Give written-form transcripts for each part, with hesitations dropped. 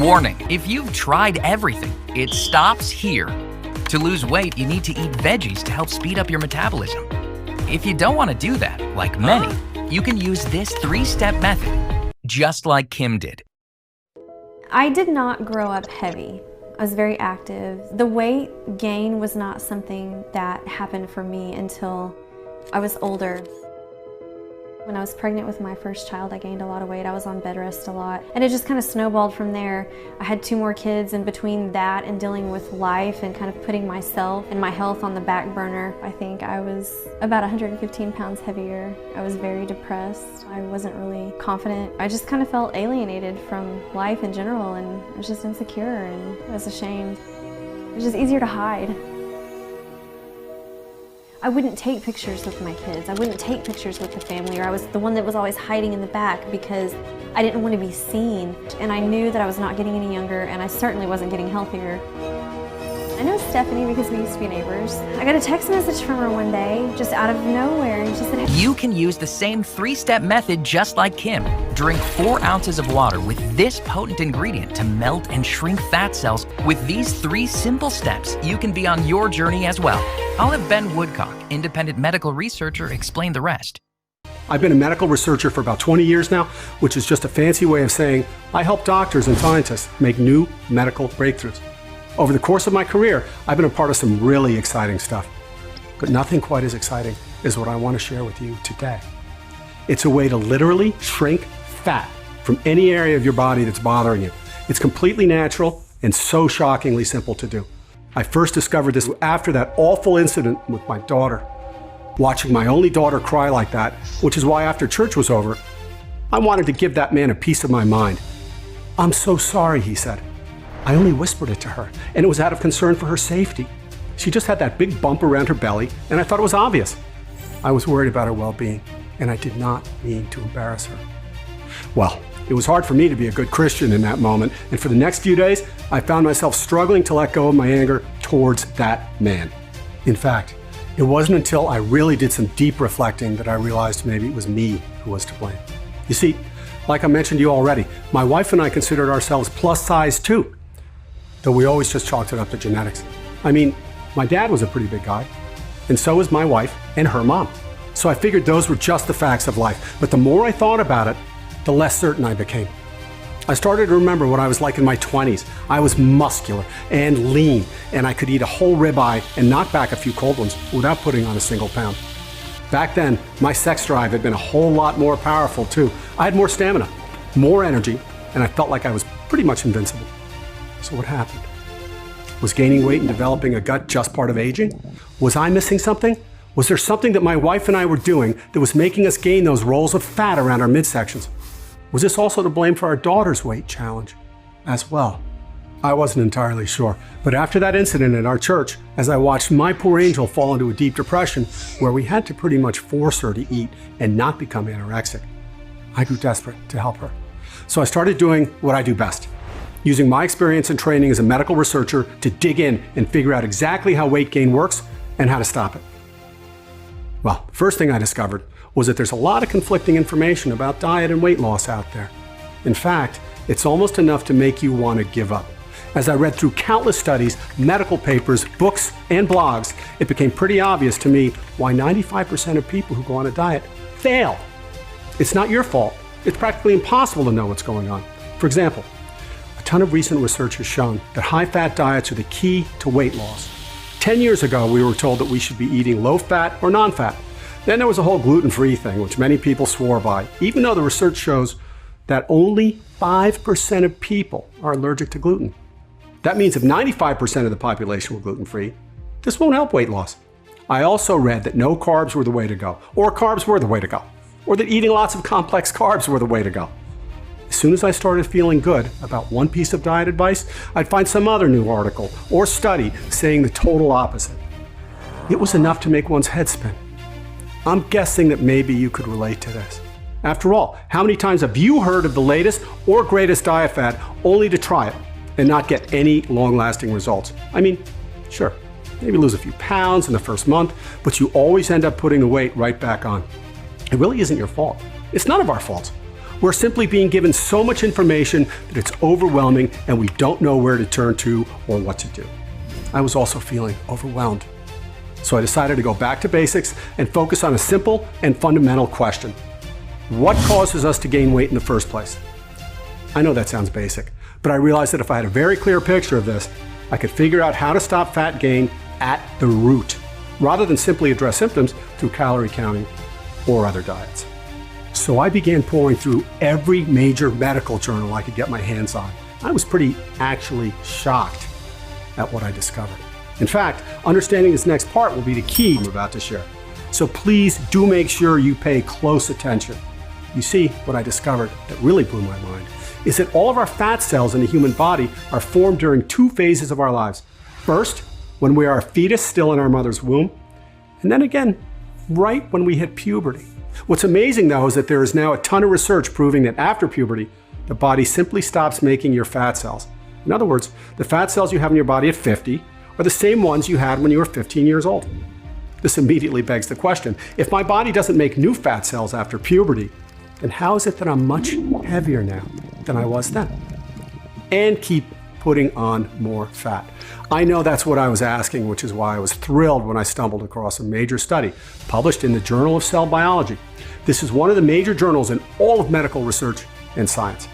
Warning, if you've tried everything, it stops here. To lose weight, you need to eat veggies to help speed up your metabolism. If you don't want to do that, like many, you can use this 3-step method, just like Kim did. I did not grow up heavy. I was very active. The weight gain was not something that happened for me until I was older. When I was pregnant with my first child, I gained a lot of weight. I was on bed rest a lot, and it just kind of snowballed from there. I had 2 more kids, and between that and dealing with life and kind of putting myself and my health on the back burner, I think I was about 115 pounds heavier. I was very depressed. I wasn't really confident. I just kind of felt alienated from life in general, and I was just insecure, and I was ashamed. It was just easier to hide. I wouldn't take pictures with my kids. I wouldn't take pictures with the family, or I was the one that was always hiding in the back because I didn't want to be seen. And I knew that I was not getting any younger, and I certainly wasn't getting healthier. I know Stephanie because we used to be neighbors. I got a text message from her one day, just out of nowhere, and she said, You can use the same 3-step method just like Kim. Drink 4 ounces of water with this potent ingredient to melt and shrink fat cells. With these 3 simple steps, you can be on your journey as well. I'll have Ben Woodcock, independent medical researcher, explain the rest. I've been a medical researcher for about 20 years now, which is just a fancy way of saying I help doctors and scientists make new medical breakthroughs. Over the course of my career, I've been a part of some really exciting stuff. But nothing quite as exciting is what I want to share with you today. It's a way to literally shrink fat from any area of your body that's bothering you. It's completely natural and so shockingly simple to do. I first discovered this after that awful incident with my daughter. Watching my only daughter cry like that, which is why after church was over, I wanted to give that man a piece of my mind. "I'm so sorry," he said. I only whispered it to her, and it was out of concern for her safety. She just had that big bump around her belly, and I thought it was obvious. I was worried about her well-being, and I did not mean to embarrass her. Well, it was hard for me to be a good Christian in that moment, and for the next few days, I found myself struggling to let go of my anger towards that man. In fact, it wasn't until I really did some deep reflecting that I realized maybe it was me who was to blame. You see, like I mentioned to you already, my wife and I considered ourselves plus size too, though we always just chalked it up to genetics. I mean, my dad was a pretty big guy, and so was my wife and her mom. So I figured those were just the facts of life. But the more I thought about it, the less certain I became. I started to remember what I was like in my 20s. I was muscular and lean, and I could eat a whole ribeye and knock back a few cold ones without putting on a single pound. Back then, my sex drive had been a whole lot more powerful too. I had more stamina, more energy, and I felt like I was pretty much invincible. So what happened? Was gaining weight and developing a gut just part of aging? Was I missing something? Was there something that my wife and I were doing that was making us gain those rolls of fat around our midsections? Was this also to blame for our daughter's weight challenge as well? I wasn't entirely sure, but after that incident at our church, as I watched my poor angel fall into a deep depression where we had to pretty much force her to eat and not become anorexic, I grew desperate to help her. So I started doing what I do best, using my experience and training as a medical researcher to dig in and figure out exactly how weight gain works and how to stop it. Well, the first thing I discovered was that there's a lot of conflicting information about diet and weight loss out there. In fact, it's almost enough to make you want to give up. As I read through countless studies, medical papers, books, and blogs, it became pretty obvious to me why 95% of people who go on a diet fail. It's not your fault. It's practically impossible to know what's going on. For example, a ton of recent research has shown that high-fat diets are the key to weight loss. 10 years ago, we were told that we should be eating low-fat or non-fat. Then there was a whole gluten-free thing, which many people swore by, even though the research shows that only 5% of people are allergic to gluten. That means if 95% of the population were gluten-free, this won't help weight loss. I also read that no carbs were the way to go, or carbs were the way to go, or that eating lots of complex carbs were the way to go. As soon as I started feeling good about one piece of diet advice, I'd find some other new article or study saying the total opposite. It was enough to make one's head spin. I'm guessing that maybe you could relate to this. After all, how many times have you heard of the latest or greatest diet fad only to try it and not get any long-lasting results? I mean, sure, maybe lose a few pounds in the first month, but you always end up putting the weight right back on. It really isn't your fault. It's none of our faults. We're simply being given so much information that it's overwhelming and we don't know where to turn to or what to do. I was also feeling overwhelmed. So I decided to go back to basics and focus on a simple and fundamental question. What causes us to gain weight in the first place? I know that sounds basic, but I realized that if I had a very clear picture of this, I could figure out how to stop fat gain at the root, rather than simply address symptoms through calorie counting or other diets. So I began pouring through every major medical journal I could get my hands on. I was pretty actually shocked at what I discovered. In fact, understanding this next part will be the key I'm about to share. So please do make sure you pay close attention. You see, what I discovered that really blew my mind is that all of our fat cells in the human body are formed during two phases of our lives. First, when we are a fetus still in our mother's womb, and then again, right when we hit puberty. What's amazing though is that there is now a ton of research proving that after puberty, the body simply stops making your fat cells. In other words, the fat cells you have in your body at 50 are the same ones you had when you were 15 years old. This immediately begs the question, if my body doesn't make new fat cells after puberty, then how is it that I'm much heavier now than I was then? And keep putting on more fat. I know that's what I was asking, which is why I was thrilled when I stumbled across a major study published in the Journal of Cell Biology. This is one of the major journals in all of medical research and science.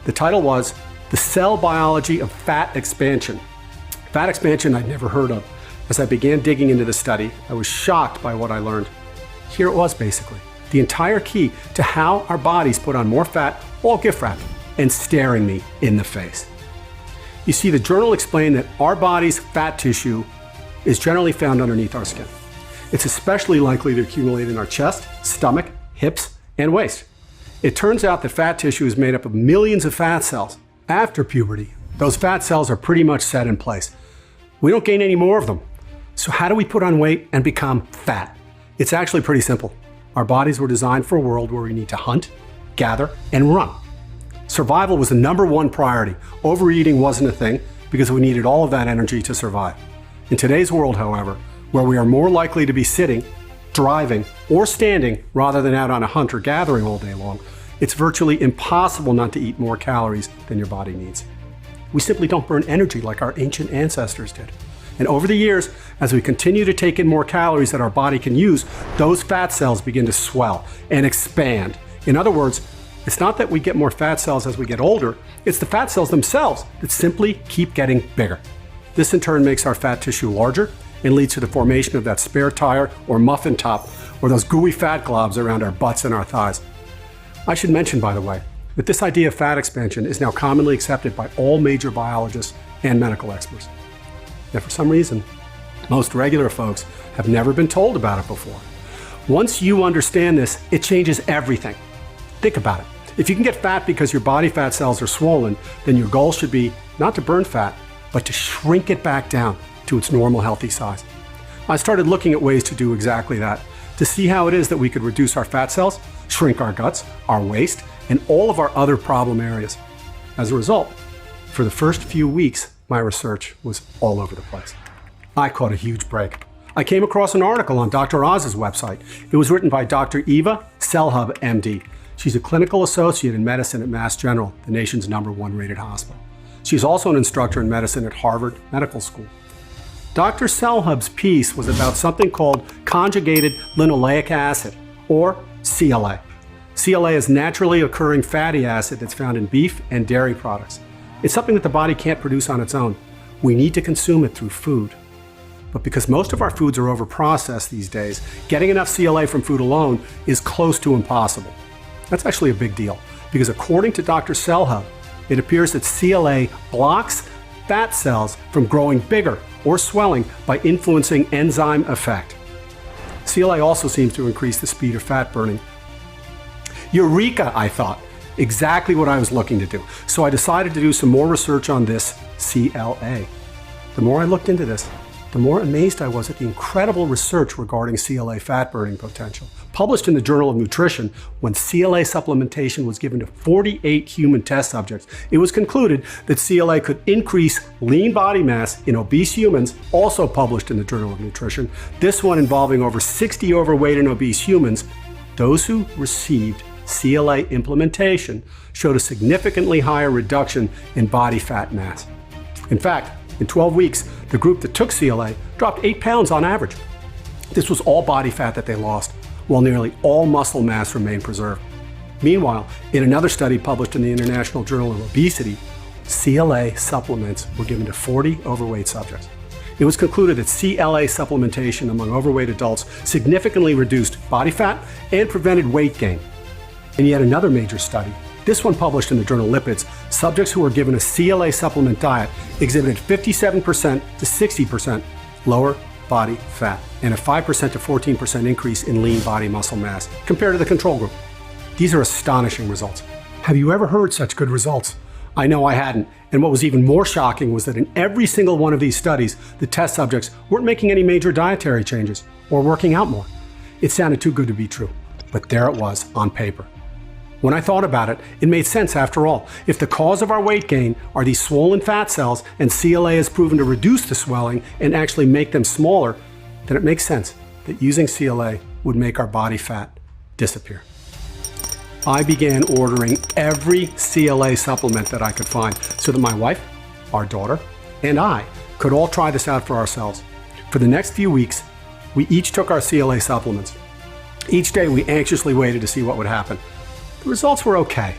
The title was The Cell Biology of Fat Expansion. Fat expansion I'd never heard of. As I began digging into the study, I was shocked by what I learned. Here it was basically, the entire key to how our bodies put on more fat, all gift wrapped, and staring me in the face. You see, the journal explained that our body's fat tissue is generally found underneath our skin. It's especially likely to accumulate in our chest, stomach, hips, and waist. It turns out that fat tissue is made up of millions of fat cells. After puberty, those fat cells are pretty much set in place. We don't gain any more of them. So how do we put on weight and become fat? It's actually pretty simple. Our bodies were designed for a world where we need to hunt, gather, and run. Survival was the #1 priority. Overeating wasn't a thing because we needed all of that energy to survive. In today's world, however, where we are more likely to be sitting, driving, or standing rather than out on a hunt or gathering all day long, it's virtually impossible not to eat more calories than your body needs. We simply don't burn energy like our ancient ancestors did. And over the years, as we continue to take in more calories that our body can use, those fat cells begin to swell and expand. In other words, it's not that we get more fat cells as we get older, it's the fat cells themselves that simply keep getting bigger. This in turn makes our fat tissue larger and leads to the formation of that spare tire or muffin top or those gooey fat globs around our butts and our thighs. I should mention, by the way, that this idea of fat expansion is now commonly accepted by all major biologists and medical experts. Yet for some reason, most regular folks have never been told about it before. Once you understand this, it changes everything. Think about it. If you can get fat because your body fat cells are swollen, then your goal should be not to burn fat, but to shrink it back down to its normal healthy size. I started looking at ways to do exactly that, to see how it is that we could reduce our fat cells, shrink our guts, our waist, and all of our other problem areas. As a result, for the first few weeks, my research was all over the place. I caught a huge break. I came across an article on Dr. Oz's website. It was written by Dr. Eva Selhub, MD. She's a clinical associate in medicine at Mass General, the nation's #1 rated hospital. She's also an instructor in medicine at Harvard Medical School. Dr. Selhub's piece was about something called conjugated linoleic acid, or CLA. CLA is naturally occurring fatty acid that's found in beef and dairy products. It's something that the body can't produce on its own. We need to consume it through food. But because most of our foods are overprocessed these days, getting enough CLA from food alone is close to impossible. That's actually a big deal, because according to Dr. Selhub, it appears that CLA blocks fat cells from growing bigger or swelling by influencing enzyme effect. CLA also seems to increase the speed of fat burning. Eureka, I thought. Exactly what I was looking to do. So I decided to do some more research on this CLA. The more I looked into this, the more amazed I was at the incredible research regarding CLA fat burning potential. Published in the Journal of Nutrition, when CLA supplementation was given to 48 human test subjects, it was concluded that CLA could increase lean body mass in obese humans, also published in the Journal of Nutrition, this one involving over 60 overweight and obese humans, those who received CLA implementation showed a significantly higher reduction in body fat mass. In fact, in 12 weeks, the group that took CLA dropped 8 pounds on average. This was all body fat that they lost, while nearly all muscle mass remained preserved. Meanwhile, in another study published in the International Journal of Obesity, CLA supplements were given to 40 overweight subjects. It was concluded that CLA supplementation among overweight adults significantly reduced body fat and prevented weight gain. In yet another major study, this one published in the journal Lipids, subjects who were given a CLA supplement diet exhibited 57% to 60% lower body fat and a 5% to 14% increase in lean body muscle mass compared to the control group. These are astonishing results. Have you ever heard such good results? I know I hadn't, and what was even more shocking was that in every single one of these studies, the test subjects weren't making any major dietary changes or working out more. It sounded too good to be true, but there it was on paper. When I thought about it, it made sense after all. If the cause of our weight gain are these swollen fat cells and CLA has proven to reduce the swelling and actually make them smaller, then it makes sense that using CLA would make our body fat disappear. I began ordering every CLA supplement that I could find so that my wife, our daughter, and I could all try this out for ourselves. For the next few weeks, we each took our CLA supplements. Each day we anxiously waited to see what would happen. The results were okay,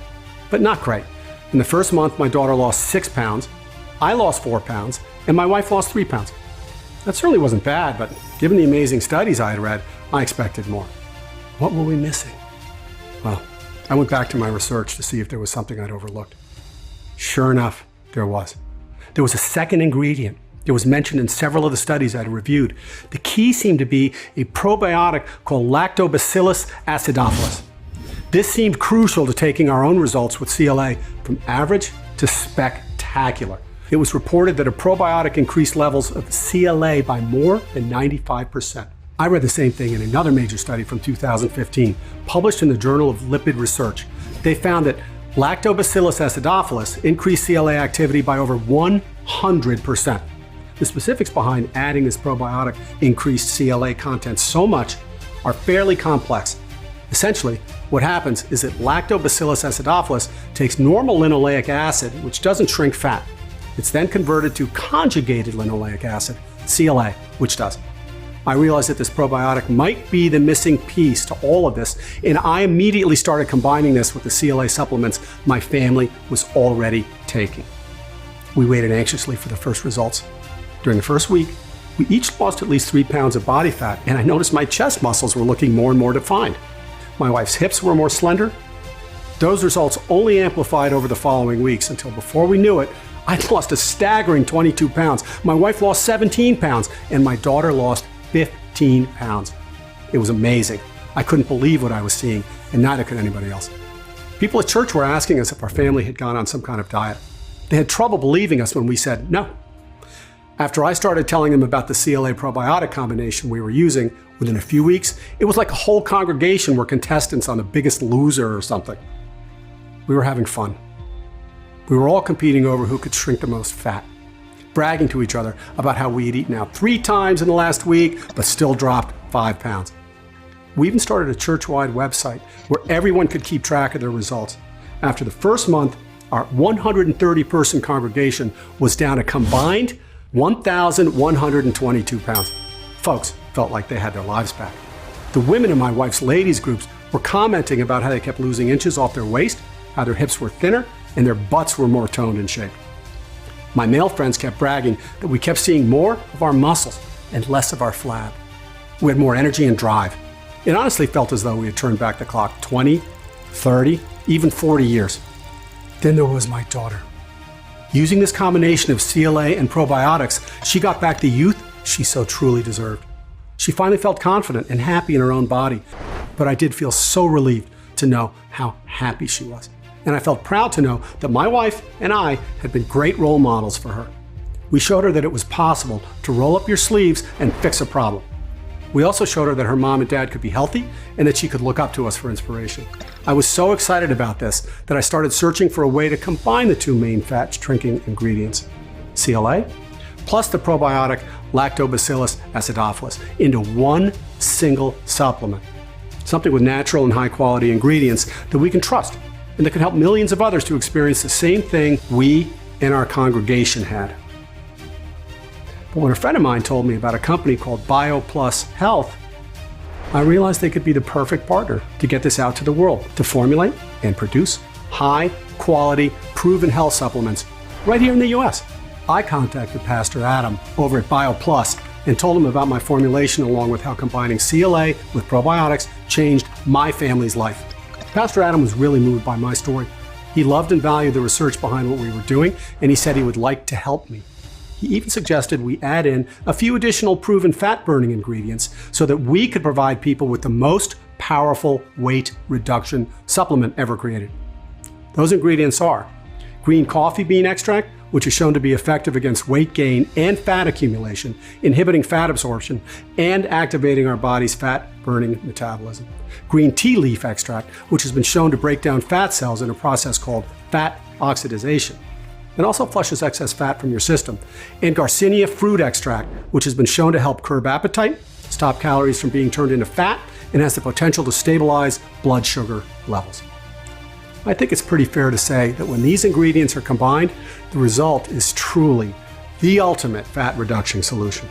but not great. In the first month, my daughter lost 6 pounds, I lost 4 pounds, and my wife lost 3 pounds. That certainly wasn't bad, but given the amazing studies I had read, I expected more. What were we missing? Well, I went back to my research to see if there was something I'd overlooked. Sure enough, there was. There was a second ingredient. It was mentioned in several of the studies I'd reviewed. The key seemed to be a probiotic called Lactobacillus acidophilus. This seemed crucial to taking our own results with CLA from average to spectacular. It was reported that a probiotic increased levels of CLA by more than 95%. I read the same thing in another major study from 2015, published in the Journal of Lipid Research. They found that Lactobacillus acidophilus increased CLA activity by over 100%. The specifics behind adding this probiotic increased CLA content so much are fairly complex. Essentially, what happens is that Lactobacillus acidophilus takes normal linoleic acid, which doesn't shrink fat. It's then converted to conjugated linoleic acid, CLA, which does. I realized that this probiotic might be the missing piece to all of this, and I immediately started combining this with the CLA supplements my family was already taking. We waited anxiously for the first results. During the first week, we each lost at least 3 pounds of body fat, and I noticed my chest muscles were looking more and more defined. My wife's hips were more slender. Those results only amplified over the following weeks until before we knew it, I'd lost a staggering 22 pounds. My wife lost 17 pounds, and my daughter lost 15 pounds. It was amazing. I couldn't believe what I was seeing, and neither could anybody else. People at church were asking us if our family had gone on some kind of diet. They had trouble believing us when we said no. After I started telling them about the CLA probiotic combination we were using, within a few weeks, it was like a whole congregation were contestants on The Biggest Loser or something. We were having fun. We were all competing over who could shrink the most fat, bragging to each other about how we had eaten out 3 times in the last week, but still dropped 5 pounds. We even started a church-wide website where everyone could keep track of their results. After the first month, our 130-person congregation was down a combined 1,122 pounds. Folks felt like they had their lives back. The women in my wife's ladies groups were commenting about how they kept losing inches off their waist, how their hips were thinner, and their butts were more toned in shape. My male friends kept bragging that we kept seeing more of our muscles and less of our flab. We had more energy and drive. It honestly felt as though we had turned back the clock 20, 30, even 40 years. Then there was my daughter. Using this combination of CLA and probiotics, she got back the youth she so truly deserved. She finally felt confident and happy in her own body, but I did feel so relieved to know how happy she was. And I felt proud to know that my wife and I had been great role models for her. We showed her that it was possible to roll up your sleeves and fix a problem. We also showed her that her mom and dad could be healthy and that she could look up to us for inspiration. I was so excited about this that I started searching for a way to combine the 2 main fat shrinking ingredients, CLA plus the probiotic Lactobacillus acidophilus, into one single supplement. Something with natural and high quality ingredients that we can trust and that can help millions of others to experience the same thing we and our congregation had. But when a friend of mine told me about a company called Biopls Health, I realized they could be the perfect partner to get this out to the world, to formulate and produce high quality, proven health supplements right here in the US. I contacted Pastor Adam over at Biopls and told him about my formulation along with how combining CLA with probiotics changed my family's life. Pastor Adam was really moved by my story. He loved and valued the research behind what we were doing, and he said he would like to help me. He even suggested we add in a few additional proven fat-burning ingredients so that we could provide people with the most powerful weight reduction supplement ever created. Those ingredients are green coffee bean extract, which is shown to be effective against weight gain and fat accumulation, inhibiting fat absorption, and activating our body's fat-burning metabolism. Green tea leaf extract, which has been shown to break down fat cells in a process called fat oxidation. It also flushes excess fat from your system. And Garcinia fruit extract, which has been shown to help curb appetite, stop calories from being turned into fat, and has the potential to stabilize blood sugar levels. I think it's pretty fair to say that when these ingredients are combined, the result is truly the ultimate fat reduction solution.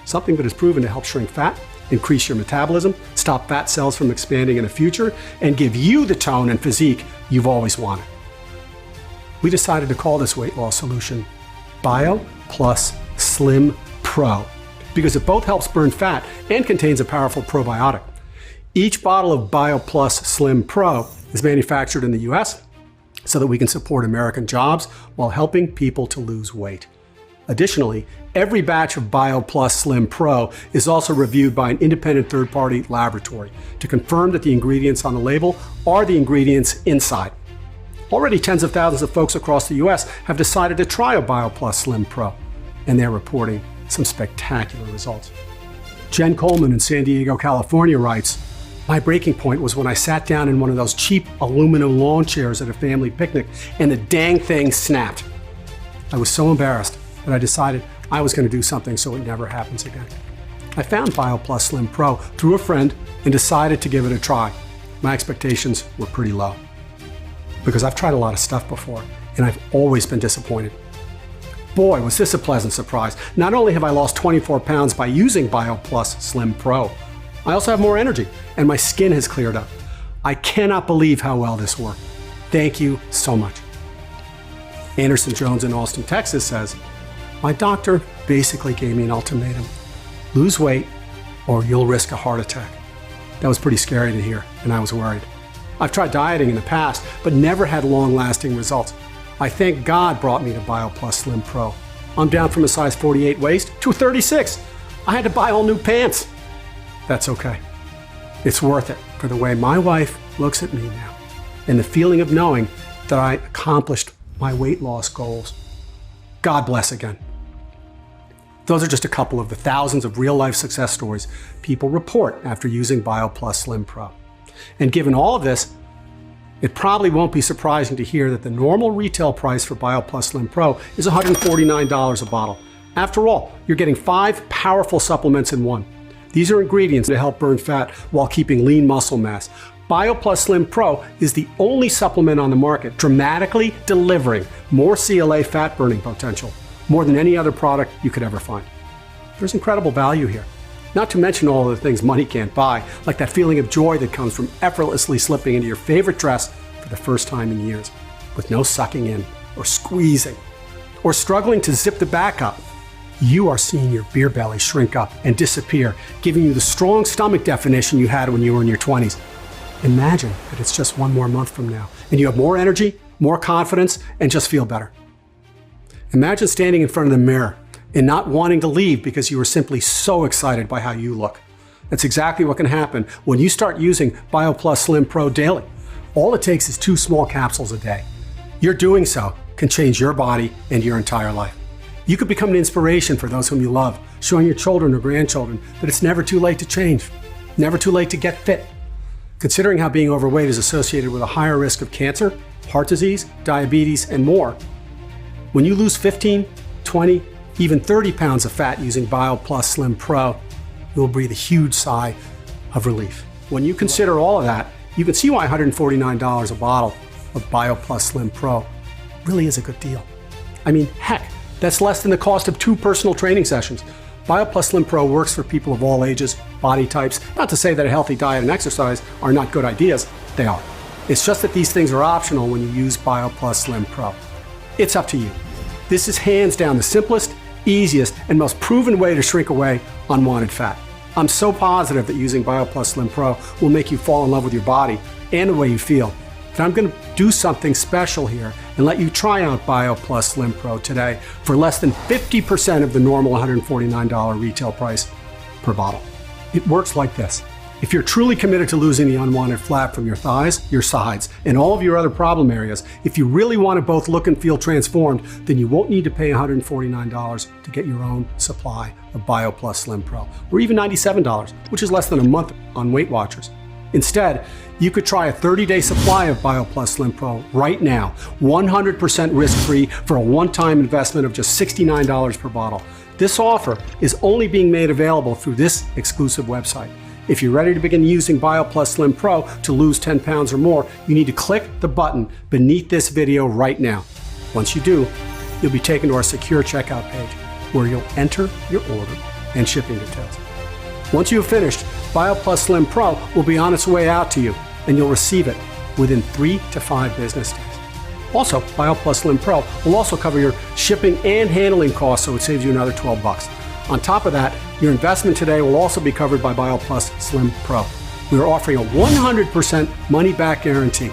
Something that is proven to help shrink fat, increase your metabolism, stop fat cells from expanding in the future, and give you the tone and physique you've always wanted. We decided to call this weight loss solution Biopls Slim Pro because it both helps burn fat and contains a powerful probiotic. Each bottle of Biopls Slim Pro is manufactured in the US so that we can support American jobs while helping people to lose weight. Additionally, every batch of Biopls Slim Pro is also reviewed by an independent third-party laboratory to confirm that the ingredients on the label are the ingredients inside. Already tens of thousands of folks across the US have decided to try a Biopls Slim Pro, and they're reporting some spectacular results. Jen Coleman in San Diego, California writes, "My breaking point was when I sat down in one of those cheap aluminum lawn chairs at a family picnic and the dang thing snapped. I was so embarrassed that I decided I was going to do something so it never happens again. I found Biopls Slim Pro through a friend and decided to give it a try. My expectations were pretty low because I've tried a lot of stuff before and I've always been disappointed. Boy, was this a pleasant surprise. Not only have I lost 24 pounds by using Biopls Slim Pro, I also have more energy and my skin has cleared up. I cannot believe how well this worked. Thank you so much." Anderson Jones in Austin, Texas says, "My doctor basically gave me an ultimatum. Lose weight or you'll risk a heart attack." That was pretty scary to hear, and I was worried. I've tried dieting in the past, but never had long-lasting results. I thank God brought me to Biopls Slim Pro. I'm down from a size 48 waist to a 36. I had to buy all new pants. That's okay. It's worth it for the way my wife looks at me now and the feeling of knowing that I accomplished my weight loss goals. God bless again. Those are just a couple of the thousands of real-life success stories people report after using Biopls Slim Pro. And given all of this, it probably won't be surprising to hear that the normal retail price for Biopls Slim Pro is $149 a bottle. After all, you're getting 5 powerful supplements in one. These are ingredients that help burn fat while keeping lean muscle mass. Biopls Slim Pro is the only supplement on the market dramatically delivering more CLA fat burning potential, more than any other product you could ever find. There's incredible value here. Not to mention all of the things money can't buy, like that feeling of joy that comes from effortlessly slipping into your favorite dress for the first time in years, with no sucking in or squeezing or struggling to zip the back up. You are seeing your beer belly shrink up and disappear, giving you the strong stomach definition you had when you were in your 20s. Imagine that it's just one more month from now, and you have more energy, more confidence, and just feel better. Imagine standing in front of the mirror and not wanting to leave because you were simply so excited by how you look. That's exactly what can happen when you start using Biopls Slim Pro daily. All it takes is 2 small capsules a day. Your doing so can change your body and your entire life. You could become an inspiration for those whom you love, showing your children or grandchildren that it's never too late to change, never too late to get fit. Considering how being overweight is associated with a higher risk of cancer, heart disease, diabetes, and more, when you lose 15, 20, even 30 pounds of fat using Biopls Slim Pro, you'll breathe a huge sigh of relief. When you consider all of that, you can see why $149 a bottle of Biopls Slim Pro really is a good deal. I mean, heck, that's less than the cost of 2 personal training sessions. Biopls Slim Pro works for people of all ages, body types. Not to say that a healthy diet and exercise are not good ideas, they are. It's just that these things are optional when you use Biopls Slim Pro. It's up to you. This is hands down the simplest, easiest, and most proven way to shrink away unwanted fat. I'm so positive that using Biopls Slim Pro will make you fall in love with your body and the way you feel. And I'm going to do something special here and let you try out Biopls Slim Pro today for less than 50% of the normal $149 retail price per bottle. It works like this. If you're truly committed to losing the unwanted fat from your thighs, your sides, and all of your other problem areas, if you really want to both look and feel transformed, then you won't need to pay $149 to get your own supply of Biopls Slim Pro, or even $97, which is less than a month on Weight Watchers. Instead, you could try a 30-day supply of Biopls Slim Pro right now, 100% risk-free for a one-time investment of just $69 per bottle. This offer is only being made available through this exclusive website. If you're ready to begin using Biopls Slim Pro to lose 10 pounds or more, you need to click the button beneath this video right now. Once you do, you'll be taken to our secure checkout page where you'll enter your order and shipping details. Once you've finished, Biopls Slim Pro will be on its way out to you, and you'll receive it within 3 to 5 business days. Also, Biopls Slim Pro will also cover your shipping and handling costs, so it saves you another $12. On top of that, your investment today will also be covered by Biopls Slim Pro. We are offering a 100% money-back guarantee.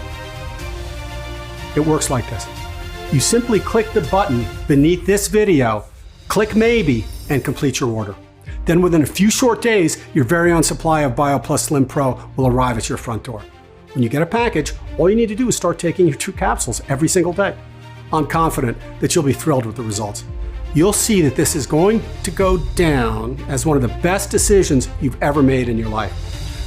It works like this. You simply click the button beneath this video, click Maybe, and complete your order. Then within a few short days, your very own supply of Biopls Slim Pro will arrive at your front door. When you get a package, all you need to do is start taking your 2 capsules every single day. I'm confident that you'll be thrilled with the results. You'll see that this is going to go down as one of the best decisions you've ever made in your life.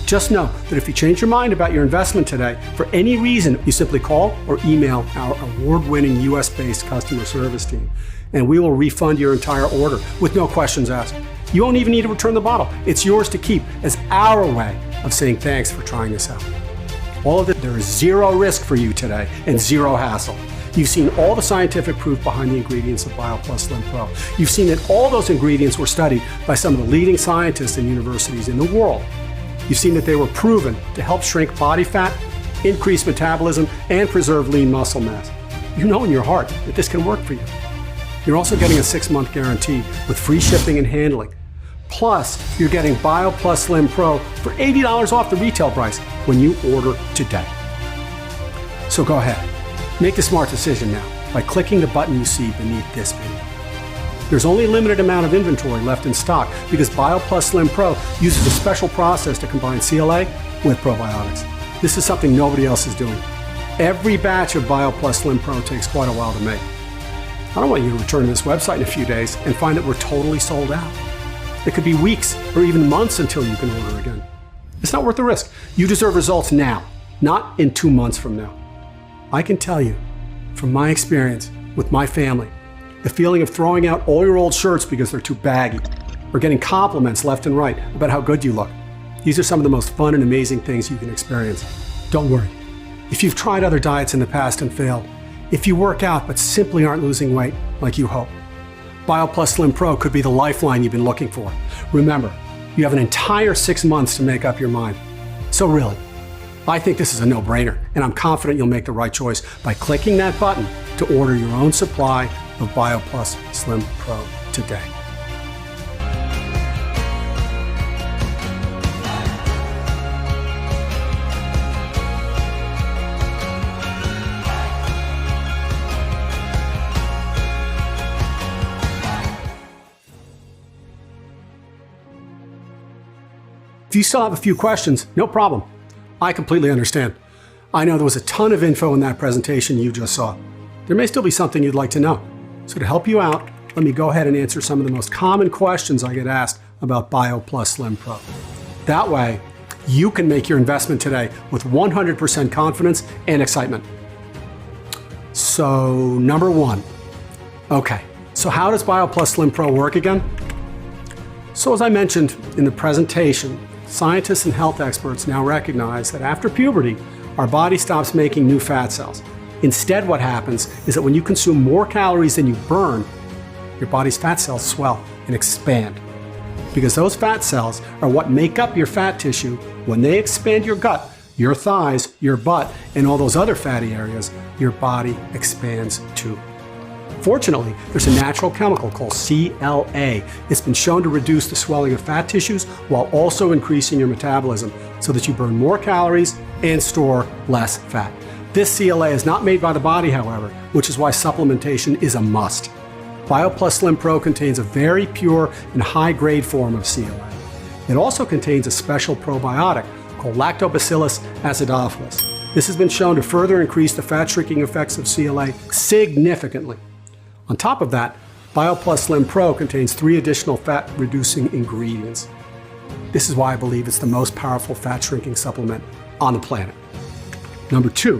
Just know that if you change your mind about your investment today, for any reason, you simply call or email our award-winning US-based customer service team, and we will refund your entire order with no questions asked. You won't even need to return the bottle. It's yours to keep as our way of saying thanks for trying this out. All of it, there is zero risk for you today and zero hassle. You've seen all the scientific proof behind the ingredients of Biopls Slim Pro. You've seen that all those ingredients were studied by some of the leading scientists and universities in the world. You've seen that they were proven to help shrink body fat, increase metabolism, and preserve lean muscle mass. You know in your heart that this can work for you. You're also getting a 6-month guarantee with free shipping and handling. Plus, you're getting Biopls Slim Pro for $80 off the retail price when you order today. So go ahead. Make the smart decision now by clicking the button you see beneath this video. There's only a limited amount of inventory left in stock because Biopls Slim Pro uses a special process to combine CLA with probiotics. This is something nobody else is doing. Every batch of Biopls Slim Pro takes quite a while to make. I don't want you to return to this website in a few days and find that we're totally sold out. It could be weeks or even months until you can order again. It's not worth the risk. You deserve results now, not in 2 months from now. I can tell you, from my experience with my family, the feeling of throwing out all your old shirts because they're too baggy, or getting compliments left and right about how good you look. These are some of the most fun and amazing things you can experience. Don't worry. If you've tried other diets in the past and failed, if you work out but simply aren't losing weight like you hope, Biopls Slim Pro could be the lifeline you've been looking for. Remember, you have an entire 6 months to make up your mind. So really, I think this is a no-brainer, and I'm confident you'll make the right choice by clicking that button to order your own supply of Biopls Slim Pro today. If you still have a few questions, no problem. I completely understand. I know there was a ton of info in that presentation you just saw. There may still be something you'd like to know. So to help you out, let me go ahead and answer some of the most common questions I get asked about Biopls Slim Pro. That way, you can make your investment today with 100% confidence and excitement. So, number 1. Okay, so how does Biopls Slim Pro work again? So as I mentioned in the presentation, scientists and health experts now recognize that after puberty, our body stops making new fat cells. Instead, what happens is that when you consume more calories than you burn, your body's fat cells swell and expand. Because those fat cells are what make up your fat tissue. When they expand your gut, your thighs, your butt, and all those other fatty areas, your body expands too. Fortunately, there's a natural chemical called CLA. It's been shown to reduce the swelling of fat tissues while also increasing your metabolism so that you burn more calories and store less fat. This CLA is not made by the body, however, which is why supplementation is a must. Biopls Slim Pro contains a very pure and high-grade form of CLA. It also contains a special probiotic called Lactobacillus acidophilus. This has been shown to further increase the fat-shrinking effects of CLA significantly. On top of that, Biopls Slim Pro contains 3 additional fat-reducing ingredients. This is why I believe it's the most powerful fat-shrinking supplement on the planet. Number 2,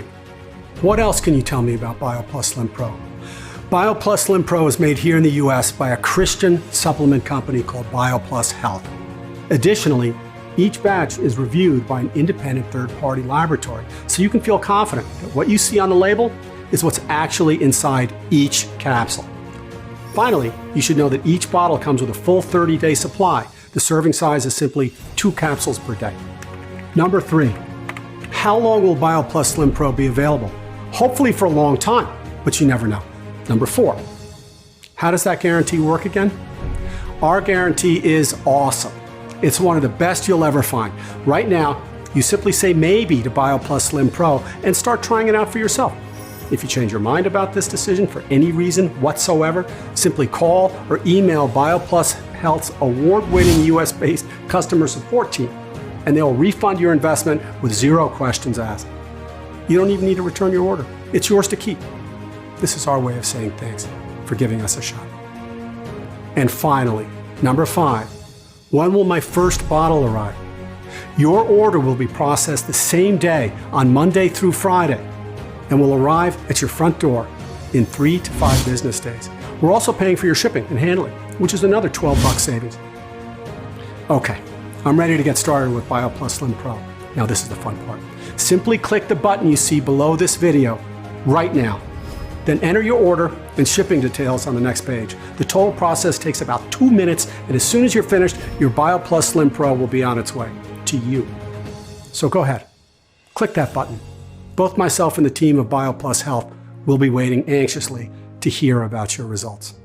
what else can you tell me about Biopls Slim Pro? Biopls Slim Pro is made here in the US by a Christian supplement company called Biopls Health. Additionally, each batch is reviewed by an independent third-party laboratory, so you can feel confident that what you see on the label is what's actually inside each capsule. Finally, you should know that each bottle comes with a full 30-day supply. The serving size is simply 2 capsules per day. Number 3, how long will Biopls Slim Pro be available? Hopefully for a long time, but you never know. Number 4, how does that guarantee work again? Our guarantee is awesome. It's one of the best you'll ever find. Right now, you simply say maybe to Biopls Slim Pro and start trying it out for yourself. If you change your mind about this decision for any reason whatsoever, simply call or email Biopls Health's award-winning US-based customer support team, and they'll refund your investment with 0 questions asked. You don't even need to return your order. It's yours to keep. This is our way of saying thanks for giving us a shot. And finally, number 5, when will my first bottle arrive? Your order will be processed the same day on Monday through Friday and will arrive at your front door in 3 to 5 business days. We're also paying for your shipping and handling, which is another $12 savings. Okay, I'm ready to get started with Biopls Slim Pro. Now this is the fun part. Simply click the button you see below this video right now. Then enter your order and shipping details on the next page. The total process takes about 2 minutes, and as soon as you're finished, your Biopls Slim Pro will be on its way to you. So go ahead, click that button. Both myself and the team of Biopls Health will be waiting anxiously to hear about your results.